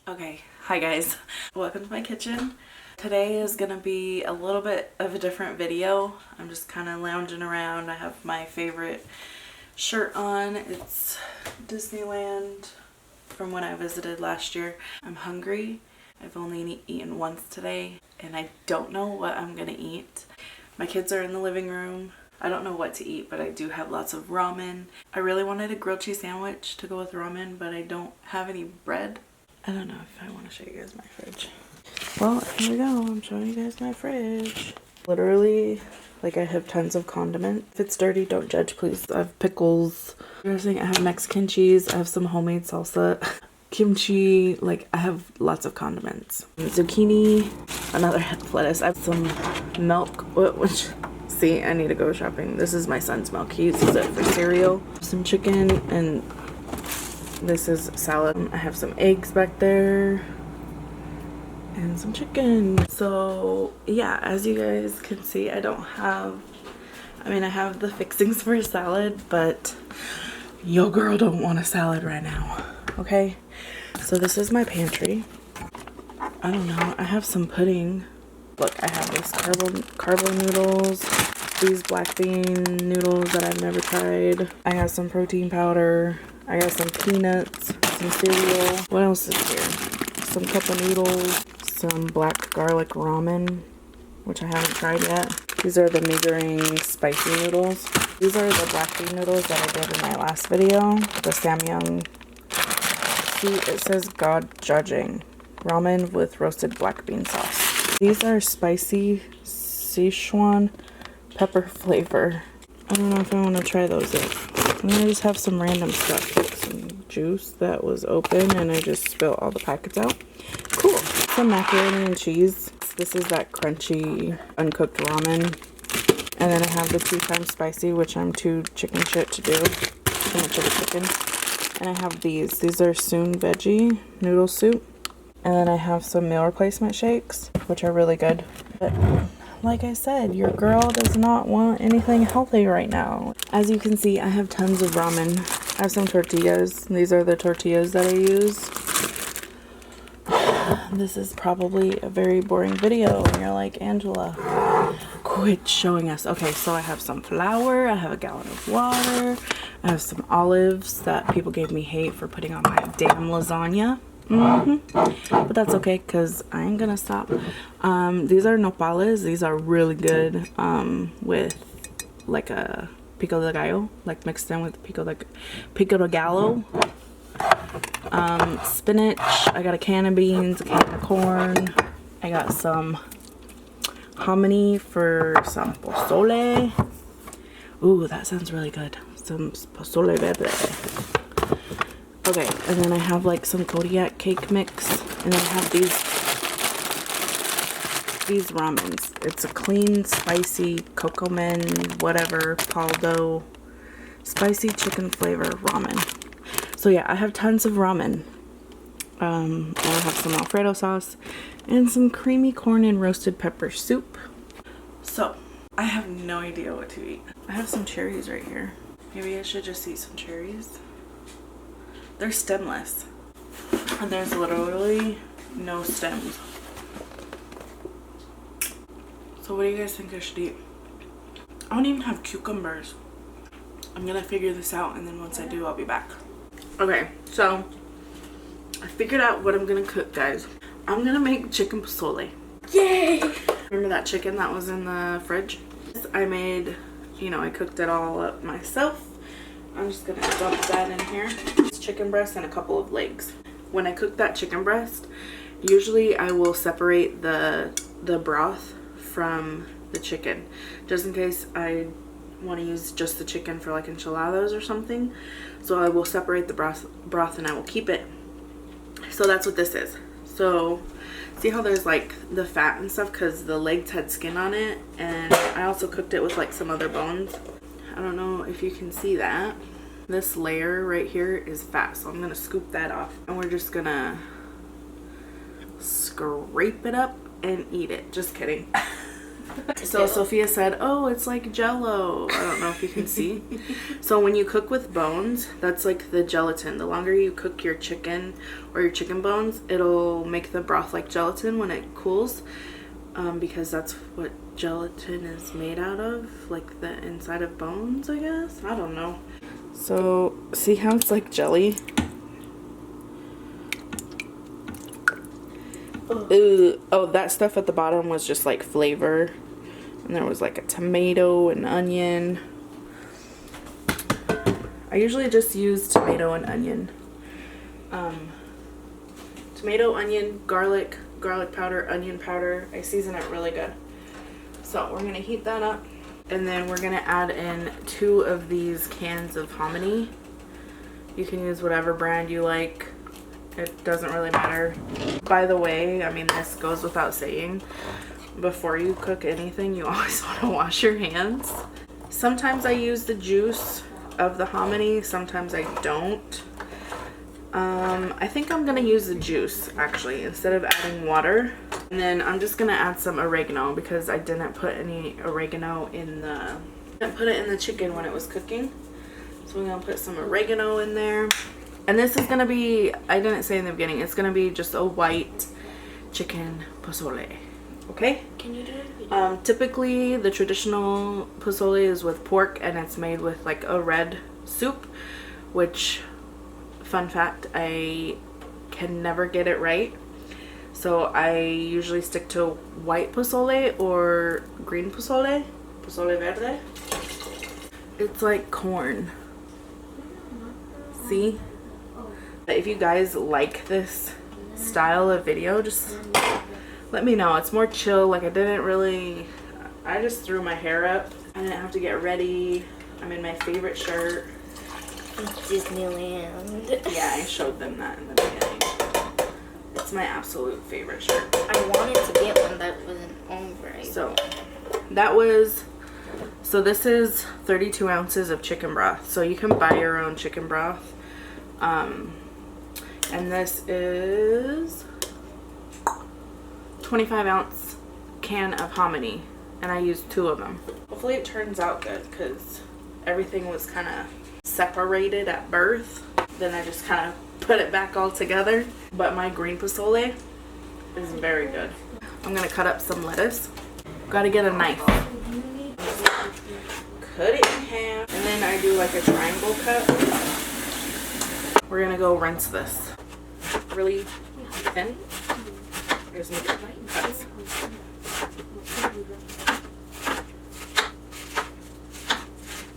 Okay, hi guys. Welcome to my kitchen. Today is gonna be a little bit of a different video. I'm just kind of lounging around. I have my favorite shirt on. It's Disneyland from when I visited last year. I'm hungry. I've only eaten once today and I don't know what I'm gonna eat. My kids are in the living room. I don't know what to eat, but I do have lots of ramen. I really wanted a grilled cheese sandwich to go with ramen, but I don't have any bread. I don't know if I want to show you guys my fridge. Well, here we go. I'm showing you guys my fridge. Literally, like, I have tons of condiments. If it's dirty, don't judge, please. I have pickles. I have Mexican cheese. I have some homemade salsa. Kimchi. Like, I have lots of condiments. Zucchini. Another head of lettuce. I have some milk. Which, see, I need to go shopping. This is my son's milk. He uses it for cereal. Some chicken and this is salad. I have some eggs back there and some chicken. So yeah, as you guys can see, I have the fixings for a salad, but yo girl don't want a salad right now. Okay, so this is my pantry. I don't know, I have some pudding. Look, I have these carbo noodles, these black bean noodles that I've never tried. I have some protein powder. I got some peanuts, some cereal. What else is here? Some cup of noodles, some black garlic ramen, which I haven't tried yet. These are the Migering spicy noodles. These are the black bean noodles that I did in my last video. The Samyang. See, it says God judging. Ramen with roasted black bean sauce. These are spicy Sichuan pepper flavor. I don't know if I want to try those yet. And I just have some random stuff, like some juice that was open and I just spilled all the packets out. Cool. Some macaroni and cheese. This is that crunchy uncooked ramen. And then I have the 2 times spicy, which I'm too chicken shit to do. Too much of a chicken. And I have these. These are Soon Veggie noodle soup. And then I have some meal replacement shakes, which are really good. But like I said, your girl does not want anything healthy right now. As you can see, I have tons of ramen. I have some tortillas. These are the tortillas that I use. This is probably a very boring video and you're like, Angela, quit showing us. Okay, so I have some flour. I have a gallon of water. I have some olives that people gave me hate for putting on my damn lasagna. But that's okay because I ain't gonna stop. These are nopales. These are really good with like a pico de gallo, like mixed in with pico de gallo. Spinach. I got a can of beans, a can of corn. I got some hominy for some pozole. Ooh, that sounds really good. Some pozole verde. Okay, and then I have like some Kodiak cake mix, and then I have these ramens. It's a clean, spicy, kokomen, whatever, paldo, spicy chicken flavor ramen. So yeah, I have tons of ramen. And I have some Alfredo sauce and some creamy corn and roasted pepper soup. So, I have no idea what to eat. I have some cherries right here. Maybe I should just eat some cherries. They're stemless. And there's literally no stems. So what do you guys think I should eat? I don't even have cucumbers. I'm gonna figure this out and then once I do, I'll be back. Okay, so I figured out what I'm gonna cook, guys. I'm gonna make chicken pozole. Yay! Remember that chicken that was in the fridge? I made, I cooked it all up myself. I'm just gonna dump that in here. Chicken breast and a couple of legs. When I cook that chicken breast, usually I will separate the broth from the chicken, just in case I want to use just the chicken for like enchiladas or something. So I will separate the broth and I will keep it. So that's what this is. So see how there's like the fat and stuff because the legs had skin on it, and I also cooked it with like some other bones. I don't know if you can see that. This layer right here is fat, so I'm gonna scoop that off and we're just gonna scrape it up and eat it. Just kidding. So Sophia said, oh, it's like Jello. I don't know if you can see. So when you cook with bones, that's like the gelatin. The longer you cook your chicken or your chicken bones, it'll make the broth like gelatin when it cools, because that's what gelatin is made out of, like the inside of bones, I guess. I don't know. So see how it's like jelly? Ooh. Oh, that stuff at the bottom was just like flavor. And there was like a tomato and onion. I usually just use tomato and onion. Tomato, onion, garlic powder, onion powder. I season it really good. So we're gonna heat that up. And then we're gonna add in 2 of these cans of hominy. You can use whatever brand you like. It doesn't really matter. By the way, I mean, this goes without saying, before you cook anything, you always want to wash your hands. Sometimes I use the juice of the hominy, sometimes I don't. I think I'm gonna use the juice actually instead of adding water. And then I'm just gonna add some oregano because I didn't put any oregano in the, I didn't put it in the chicken when it was cooking. So we're gonna put some oregano in there. And this is gonna be, I didn't say in the beginning, it's gonna be just a white chicken pozole. Okay? Can you do it? Typically the traditional pozole is with pork and it's made with like a red soup, which, fun fact, I can never get it right. So I usually stick to white pozole or green pozole, pozole verde. It's like corn. See? If you guys like this style of video, just let me know. It's more chill. Like I just threw my hair up. I didn't have to get ready. I'm in my favorite shirt. Disneyland. Yeah, I showed them that in the beginning. It's my absolute favorite shirt. I wanted to get one that wasn't on right. So this is 32 ounces of chicken broth. So you can buy your own chicken broth. And this is 25 ounce can of hominy, and I used 2 of them. Hopefully it turns out good because everything was kind of separated at birth. Then I just kind of put it back all together. But my green pozole is very good. I'm gonna cut up some lettuce. Gotta get a knife. Cut it in half, and then I do like a triangle cut. We're gonna go rinse this really thin. Just make it cuts.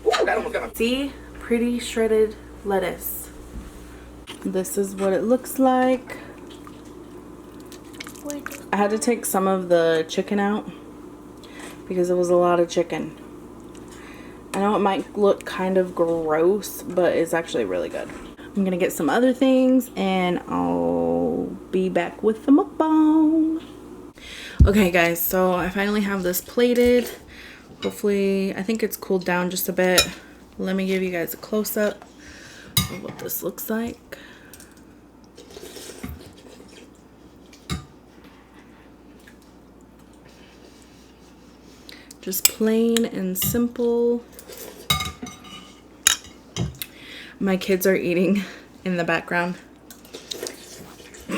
Ooh, that almost got me. See? Pretty shredded lettuce. This is what it looks like. I had to take some of the chicken out because it was a lot of chicken. I know it might look kind of gross, but it's actually really good. I'm gonna get some other things and I'll be back with the mukbang. Okay guys, so I finally have this plated. Hopefully, I think it's cooled down just a bit. Let me give you guys a close-up of what this looks like. Just plain and simple. My kids are eating in the background.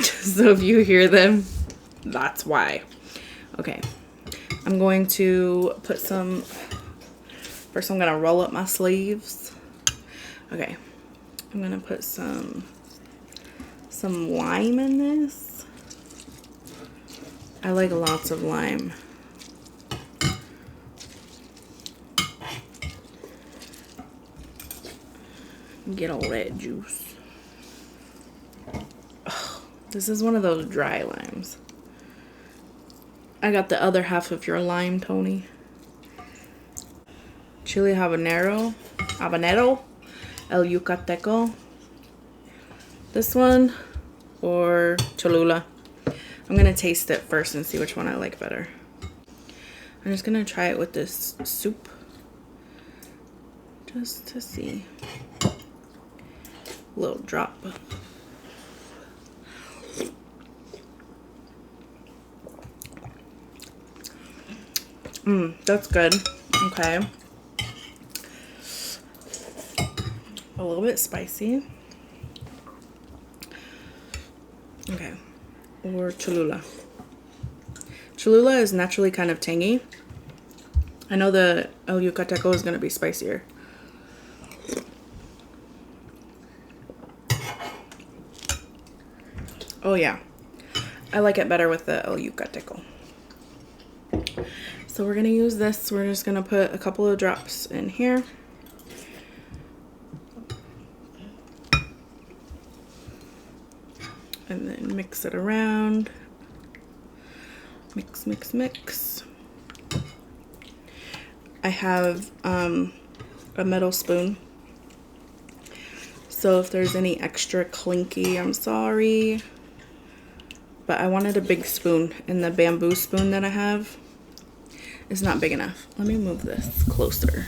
So if you hear them, that's why. Okay, I'm going to put some, first I'm gonna roll up my sleeves. Okay, I'm gonna put some lime in this. I like lots of lime. Get all that juice. Ugh, this is one of those dry limes. I got the other half of your lime, Tony. Chili habanero, el yucateco. This one or Cholula. I'm gonna taste it first and see which one I like better. I'm just gonna try it with this soup just to see. Little drop. That's good. Okay. A little bit spicy. Okay. Or Cholula. Cholula is naturally kind of tangy. I know the El Yucateco is going to be spicier. Oh yeah. I like it better with the El Yucateco. So we're going to use this. We're just going to put a couple of drops in here. And then mix it around. Mix, mix, mix. I have a metal spoon. So if there's any extra clinky, I'm sorry. But I wanted a big spoon, and the bamboo spoon that I have is not big enough. Let me move this closer.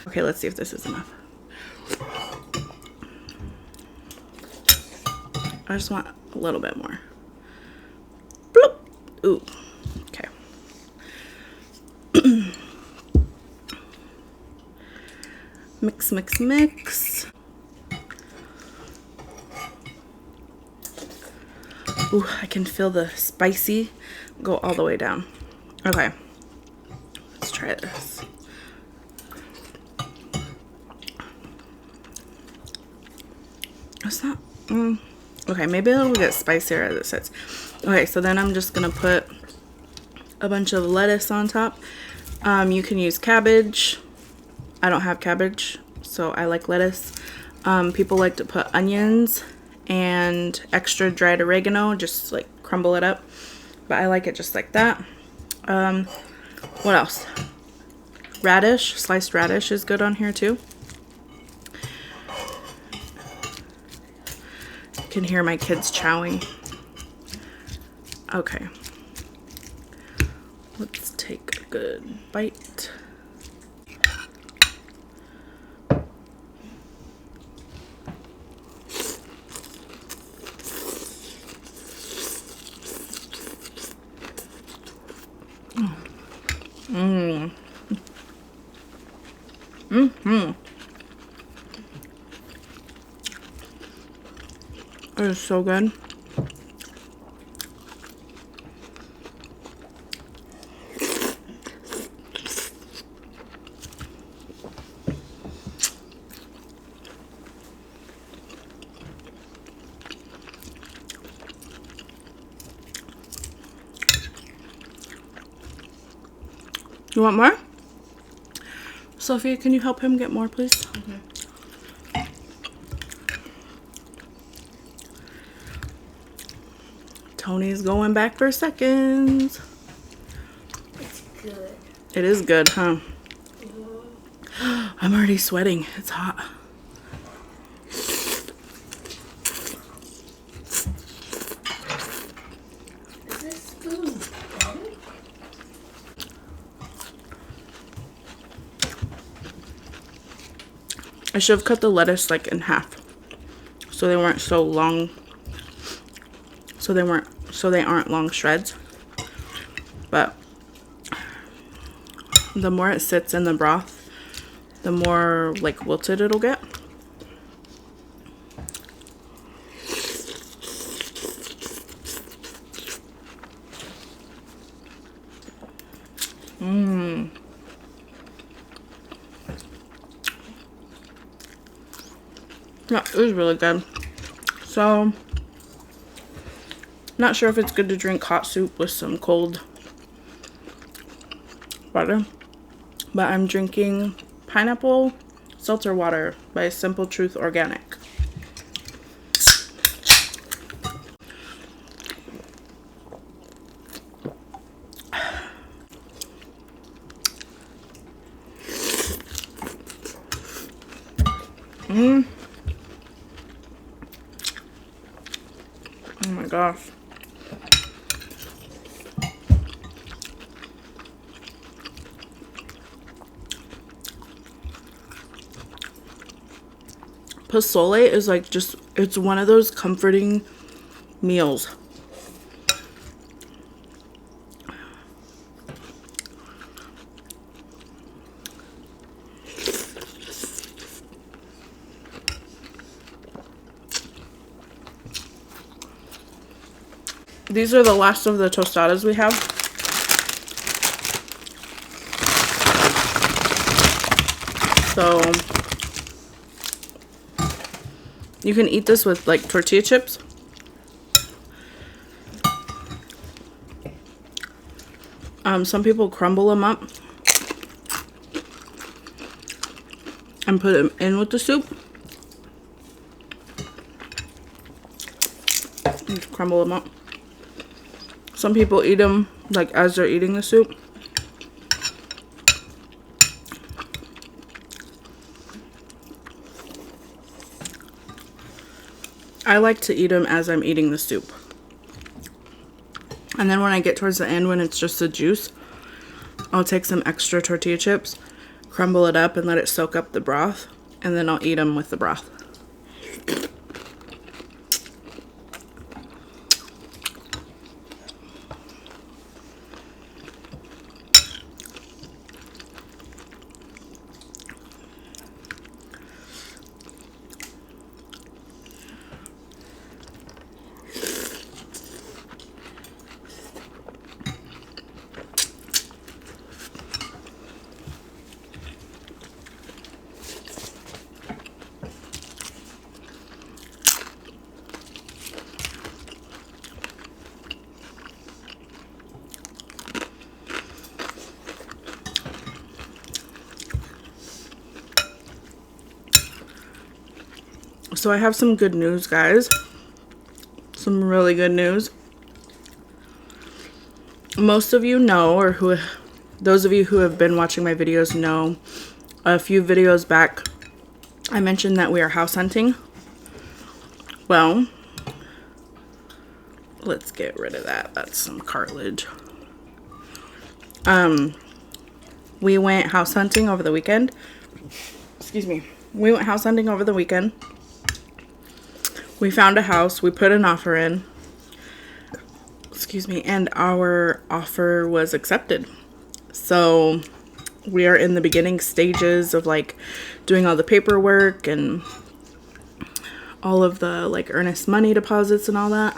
Okay, let's see if this is enough. I just want a little bit more. Bloop. Ooh. Okay. Mix, mix, mix. Ooh, I can feel the spicy go all the way down. Okay. Let's try this. It's not... Okay, maybe it'll get spicier as it sits. Okay, so then I'm just gonna put a bunch of lettuce on top. You can use cabbage. I don't have cabbage, so I like lettuce. People like to put onions and extra dried oregano, just like crumble it up. But I like it just like that. What else? Radish, sliced radish is good on here too. Can hear my kids chowing. Okay. Let's take a good bite. It is so good. You want more? Sophia, can you help him get more, please? Mm-hmm. Tony's going back for seconds. It's good. It is good, huh? I'm already sweating. It's hot. Is this spoon done? I should have cut the lettuce like in half, so they weren't so long. So they aren't long shreds. But the more it sits in the broth, the more like wilted it'll get. Yeah, it was really good. So, not sure if it's good to drink hot soup with some cold water, but I'm drinking pineapple seltzer water by Simple Truth Organic. Oh my gosh. Pozole is like just, it's one of those comforting meals. these are the last of the tostadas we have. So you can eat this with like tortilla chips. Some people crumble them up and put them in with the soup. Just crumble them up. Some people eat them like as they're eating the soup. I like to eat them as I'm eating the soup. And then when I get towards the end, when it's just the juice, I'll take some extra tortilla chips, crumble it up, and let it soak up the broth. And then I'll eat them with the broth. So I have some good news, guys. Some really good news. Most of you know, or those of you who have been watching my videos know, a few videos back, I mentioned that we are house hunting. Well, let's get rid of that. That's some cartilage. We went house hunting over the weekend. Excuse me. We went house hunting over the weekend. We found a house. We put an offer in. Excuse me. And our offer was accepted. So we are in the beginning stages of like doing all the paperwork and all of the like earnest money deposits and all that.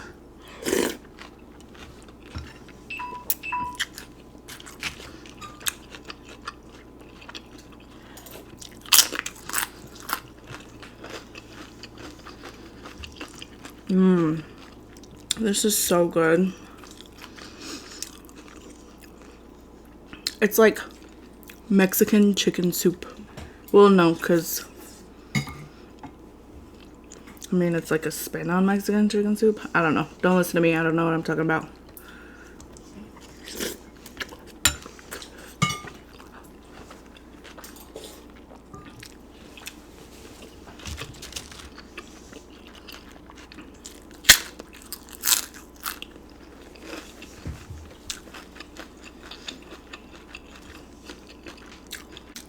This is so good. It's like Mexican chicken soup. Well, no, because I mean, it's like a spin on Mexican chicken soup. I don't know. Don't listen to me. I don't know what I'm talking about.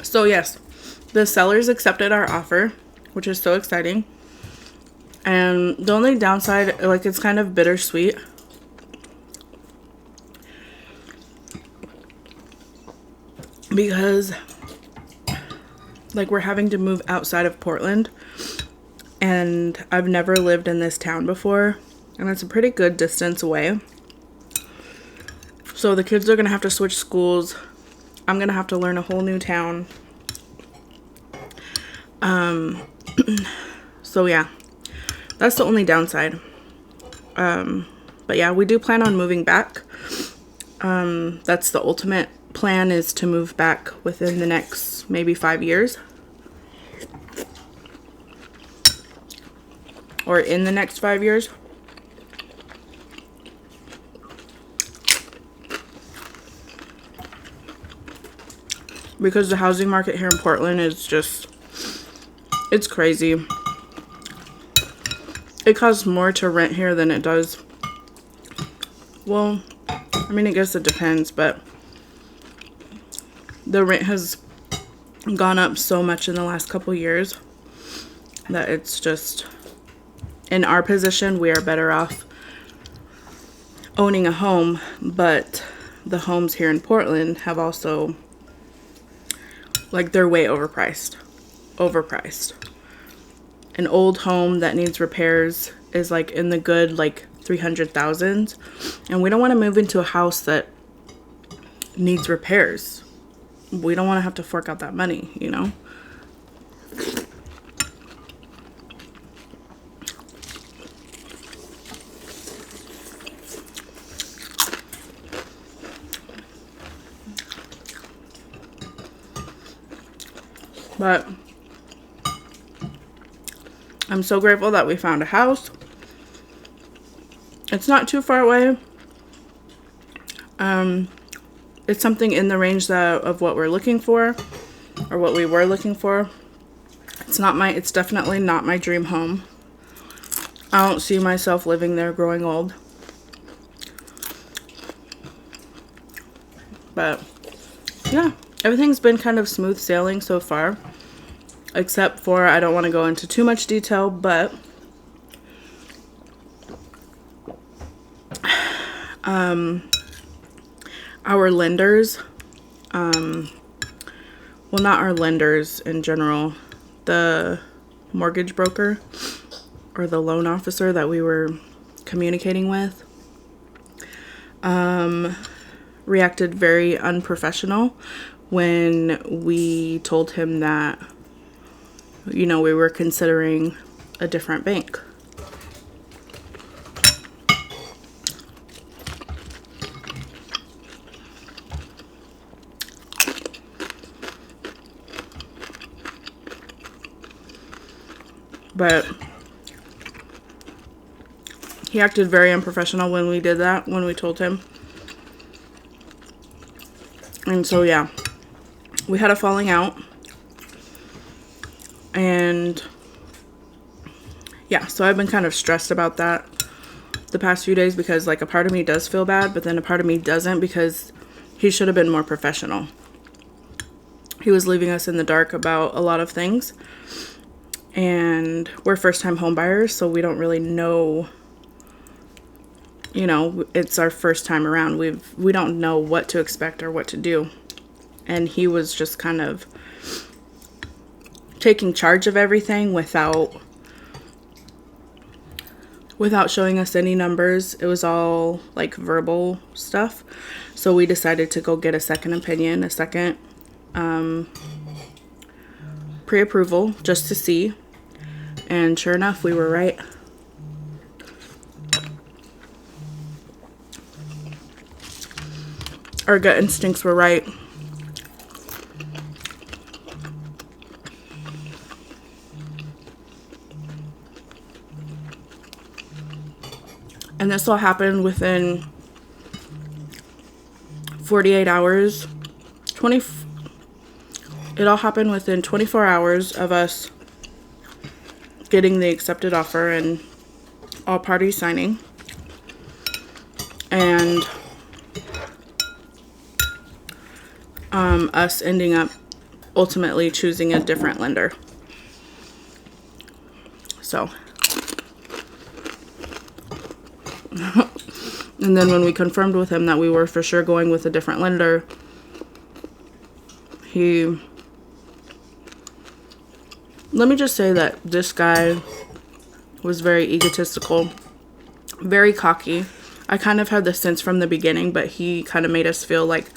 So yes, the sellers accepted our offer, which is so exciting. And the only downside, like, it's kind of bittersweet. Because, like, we're having to move outside of Portland. And I've never lived in this town before. And it's a pretty good distance away. So the kids are going to have to switch schools. I'm going to have to learn a whole new town. So yeah, that's the only downside. But yeah, we do plan on moving back. That's the ultimate plan, is to move back within the next maybe 5 years. Or in the next 5 years. Because the housing market here in Portland is just, it's crazy. It costs more to rent here than it does. Well, I mean, I guess it depends, but the rent has gone up so much in the last couple years that it's just, in our position, we are better off owning a home. But the homes here in Portland have also, like, they're way overpriced. An old home that needs repairs is like in the good, like, $300,000, and we don't want to move into a house that needs repairs. We don't want to have to fork out that money, you know. But I'm so grateful that we found a house. It's not too far away. It's something in the range of what we're looking for, or what we were looking for. It's definitely not my dream home. I don't see myself living there growing old. But yeah, everything's been kind of smooth sailing so far. Except for, I don't want to go into too much detail, but our lenders, well, not our lenders in general, the mortgage broker or the loan officer that we were communicating with, reacted very unprofessional when we told him that, you know, we were considering a different bank. But he acted very unprofessional when we did that, when we told him. And so, yeah, we had a falling out. And yeah, so I've been kind of stressed about that the past few days, because like a part of me does feel bad, but then a part of me doesn't, because he should have been more professional. He was leaving us in the dark about a lot of things. And we're first-time home buyers, so we don't really know, you know, it's our first time around. We don't know what to expect or what to do. And he was just kind of taking charge of everything without showing us any numbers. It was all like verbal stuff. So we decided to go get a second opinion, a second pre-approval, just to see. And sure enough, we were right. Our gut instincts were right. And this all happened within 48 hours. It all happened within 24 hours of us getting the accepted offer and all parties signing. And us ending up ultimately choosing a different lender. So, and then when we confirmed with him that we were for sure going with a different lender, let me just say that this guy was very egotistical, very cocky. I kind of had the sense from the beginning, but he kind of made us feel like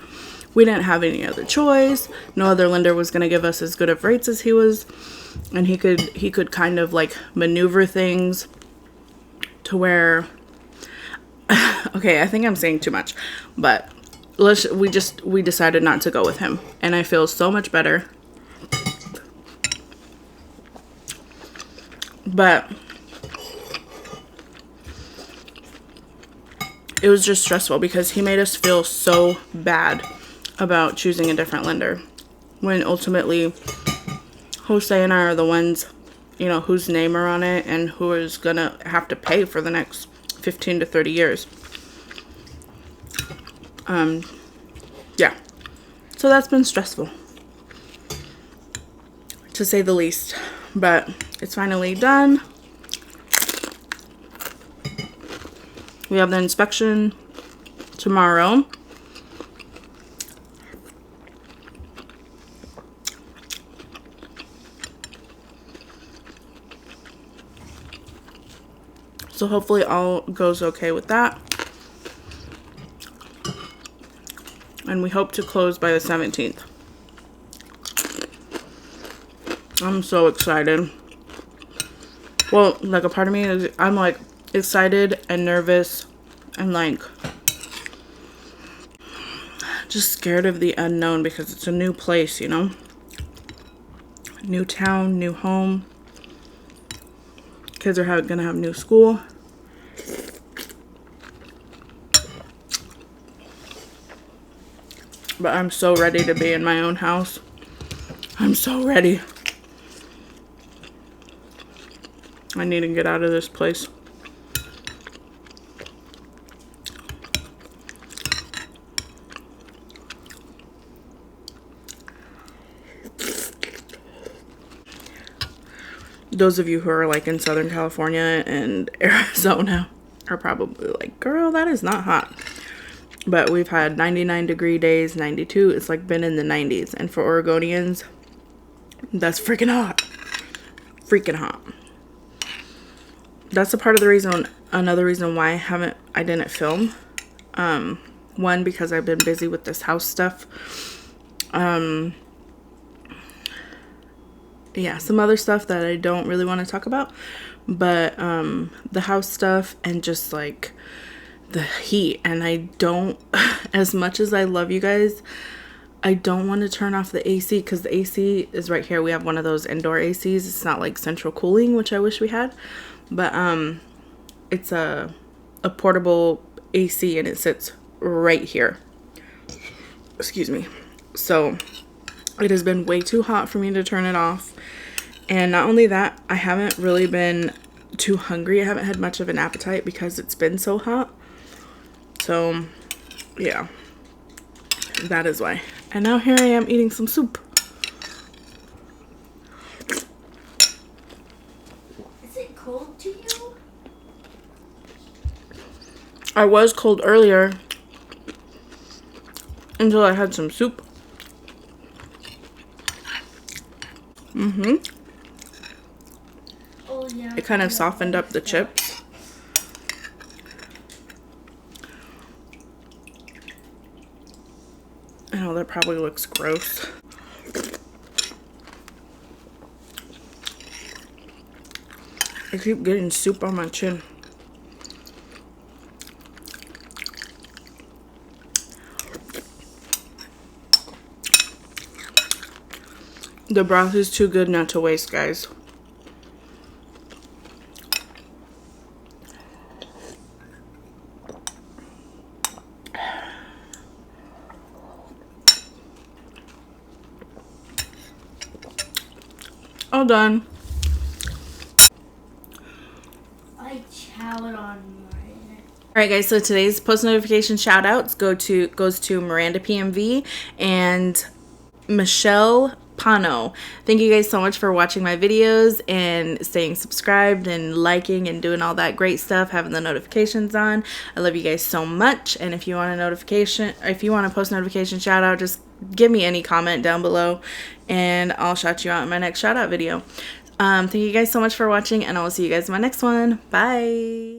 we didn't have any other choice. No other lender was going to give us as good of rates as he was. And he could kind of like maneuver things to where, okay, I think I'm saying too much, but we decided not to go with him. And I feel so much better. But it was just stressful because he made us feel so bad about choosing a different lender, when ultimately Jose and I are the ones, you know, whose name are on it and who is gonna have to pay for the next 15 to 30 years. Yeah. So that's been stressful, to say the least. But it's finally done. We have the inspection tomorrow. So hopefully all goes okay with that. And we hope to close by the 17th. I'm so excited. Well, like a part of me is, I'm like excited and nervous and like just scared of the unknown because it's a new place, you know? New town, new home. Kids are gonna have new school. But I'm so ready to be in my own house. I'm so ready. I need to get out of this place. Those of you who are like in Southern California and Arizona are probably like, girl, that is not hot. But we've had 99-degree days, 92. It's like been in the 90s. And for Oregonians, that's freaking hot. Freaking hot. That's a part of the reason, another reason why I didn't film. One, because I've been busy with this house stuff. Yeah, some other stuff that I don't really want to talk about. But the house stuff and just like the heat. And I don't, as much as I love you guys, I don't want to turn off the AC because the AC is right here. We have one of those indoor ACs. It's not like central cooling, which I wish we had. But it's a portable AC and it sits right here. Excuse me. So it has been way too hot for me to turn it off. And not only that, I haven't really been too hungry. I haven't had much of an appetite because it's been so hot. So yeah, that is why. And now here I am eating some soup. Is it cold to you? I was cold earlier until I had some soup. Oh yeah. It kind of softened up the chips. I know that probably looks gross. I keep getting soup on my chin. The broth is too good not to waste, guys. All done. I chowed on mine. Alright guys, so today's post notification shout outs goes to Miranda PMV and Michelle Pano. Thank you guys so much for watching my videos and staying subscribed and liking and doing all that great stuff, having the notifications on. I love you guys so much. And if you want a post notification shout out, just give me any comment down below and I'll shout you out in my next shout out video. Thank you guys so much for watching and I will see you guys in my next one. Bye.